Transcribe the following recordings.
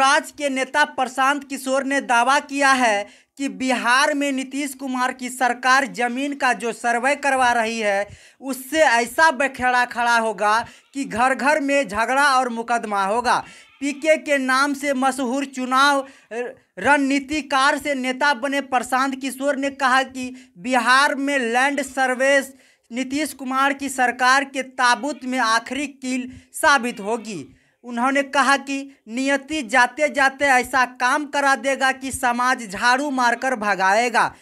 जनसुराज के नेता प्रशांत किशोर ने दावा किया है कि बिहार में नीतीश कुमार की सरकार जमीन का जो सर्वे करवा रही है उससे ऐसा बखेड़ा खड़ा होगा कि घर घर में झगड़ा और मुकदमा होगा। पीके के नाम से मशहूर चुनाव रणनीतिकार से नेता बने प्रशांत किशोर ने कहा कि बिहार में लैंड सर्वे नीतीश कुमार की सरकार के ताबूत में आखिरी कील साबित होगी। उन्होंने कहा कि नियति जाते जाते ऐसा काम करा देगा कि समाज झाड़ू मारकर भगाएगा।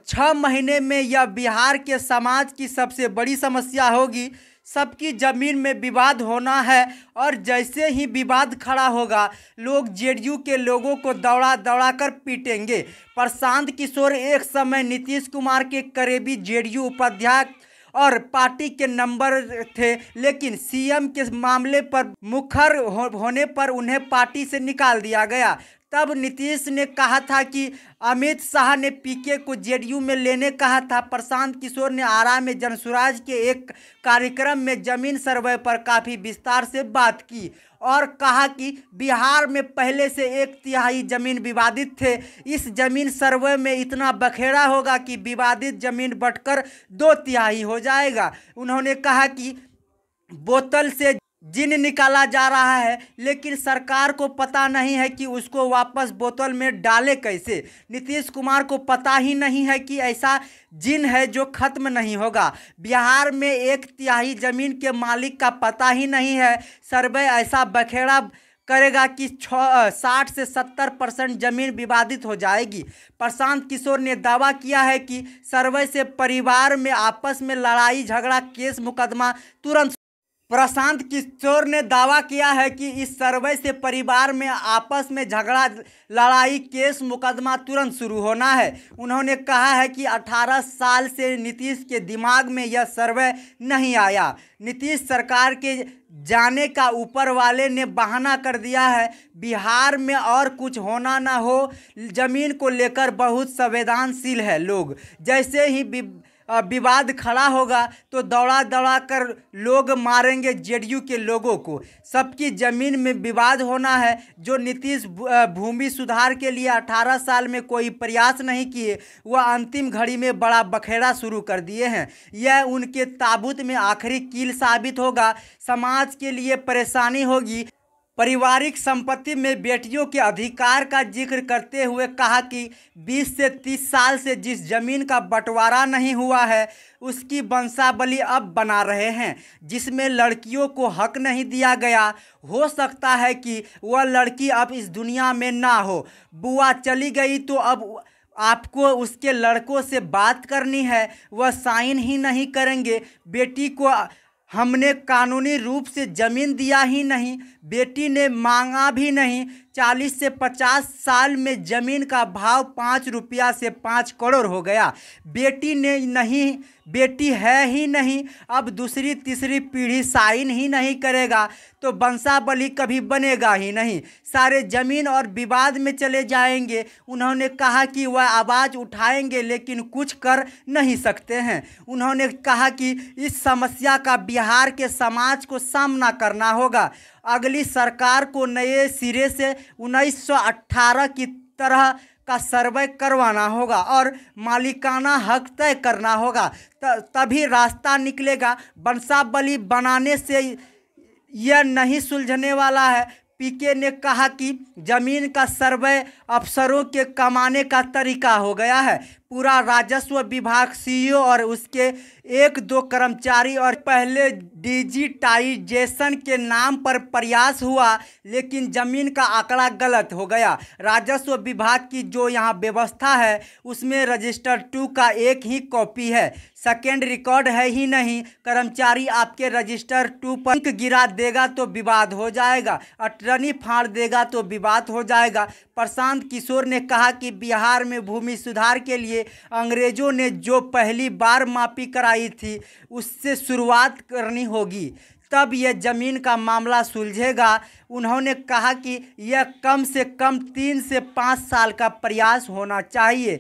6 महीने में यह बिहार के समाज की सबसे बड़ी समस्या होगी। सबकी ज़मीन में विवाद होना है और जैसे ही विवाद खड़ा होगा लोग जेडीयू के लोगों को दौड़ा दौड़ा कर पीटेंगे। प्रशांत किशोर एक समय नीतीश कुमार के करीबी जेडीयू उपाध्यक्ष और पार्टी के नंबर थे, लेकिन सीएम के मामले पर मुखर होने पर उन्हें पार्टी से निकाल दिया गया। तब नीतीश ने कहा था कि अमित शाह ने पीके को जेडीयू में लेने कहा था। प्रशांत किशोर ने आरा में जनसुराज के एक कार्यक्रम में जमीन सर्वे पर काफ़ी विस्तार से बात की और कहा कि बिहार में पहले से 1/3 जमीन विवादित थे। इस जमीन सर्वे में इतना बखेड़ा होगा कि विवादित जमीन बंटकर 2/3 हो जाएगा। उन्होंने कहा कि बोतल से जिन निकाला जा रहा है, लेकिन सरकार को पता नहीं है कि उसको वापस बोतल में डाले कैसे। नीतीश कुमार को पता ही नहीं है कि ऐसा जिन है जो खत्म नहीं होगा। बिहार में 1/3 जमीन के मालिक का पता ही नहीं है। सर्वे ऐसा बखेड़ा करेगा कि 60 से 70% जमीन विवादित हो जाएगी। प्रशांत किशोर ने दावा किया है कि सर्वे से परिवार में आपस में लड़ाई झगड़ा केस मुकदमा तुरंत। प्रशांत किशोर ने दावा किया है कि इस सर्वे से परिवार में आपस में झगड़ा लड़ाई केस मुकदमा तुरंत शुरू होना है। उन्होंने कहा है कि 18 साल से नीतीश के दिमाग में यह सर्वे नहीं आया। नीतीश सरकार के जाने का ऊपर वाले ने बहाना कर दिया है। बिहार में और कुछ होना ना हो, जमीन को लेकर बहुत संवेदनशील है लोग। जैसे ही विवाद खड़ा होगा तो दौड़ा दौड़ा कर लोग मारेंगे जेडीयू के लोगों को। सबकी ज़मीन में विवाद होना है। जो नीतीश भूमि सुधार के लिए 18 साल में कोई प्रयास नहीं किए, वह अंतिम घड़ी में बड़ा बखेड़ा शुरू कर दिए हैं। यह उनके ताबूत में आखिरी कील साबित होगा। समाज के लिए परेशानी होगी। पारिवारिक संपत्ति में बेटियों के अधिकार का जिक्र करते हुए कहा कि 20 से 30 साल से जिस जमीन का बंटवारा नहीं हुआ है उसकी वंशावली अब बना रहे हैं, जिसमें लड़कियों को हक नहीं दिया गया। हो सकता है कि वह लड़की अब इस दुनिया में ना हो। बुआ चली गई तो अब आपको उसके लड़कों से बात करनी है, वह साइन ही नहीं करेंगे। बेटी को हमने कानूनी रूप से ज़मीन दिया ही नहीं, बेटी ने मांगा भी नहीं। 40 से 50 साल में ज़मीन का भाव 5 रुपया से 5 करोड़ हो गया। बेटी ने नहीं, बेटी है ही नहीं। अब दूसरी तीसरी पीढ़ी साइन ही नहीं करेगा तो वंशावली कभी बनेगा ही नहीं। सारे ज़मीन और विवाद में चले जाएंगे। उन्होंने कहा कि वह आवाज़ उठाएंगे लेकिन कुछ कर नहीं सकते हैं। उन्होंने कहा कि इस समस्या का बिहार के समाज को सामना करना होगा। अगली सरकार को नए सिरे से 1918 की तरह का सर्वे करवाना होगा और मालिकाना हक तय करना होगा, तभी रास्ता निकलेगा। वंशावली बनाने से यह नहीं सुलझने वाला है। पीके ने कहा कि जमीन का सर्वे अफसरों के कमाने का तरीका हो गया है। पूरा राजस्व विभाग सीईओ और उसके 1-2 कर्मचारी और पहले डिजिटाइजेशन के नाम पर प्रयास हुआ, लेकिन ज़मीन का आंकड़ा गलत हो गया। राजस्व विभाग की जो यहाँ व्यवस्था है उसमें रजिस्टर 2 का एक ही कॉपी है, सेकेंड रिकॉर्ड है ही नहीं। कर्मचारी आपके रजिस्टर 2 पर इंक गिरा देगा तो विवाद हो जाएगा, अटर्नी फाड़ देगा तो विवाद हो जाएगा। प्रशांत किशोर ने कहा कि बिहार में भूमि सुधार के लिए अंग्रेजों ने जो पहली बार मापी कराई थी उससे शुरुआत करनी होगी, तब यह ज़मीन का मामला सुलझेगा। उन्होंने कहा कि यह कम से कम 3 से 5 साल का प्रयास होना चाहिए।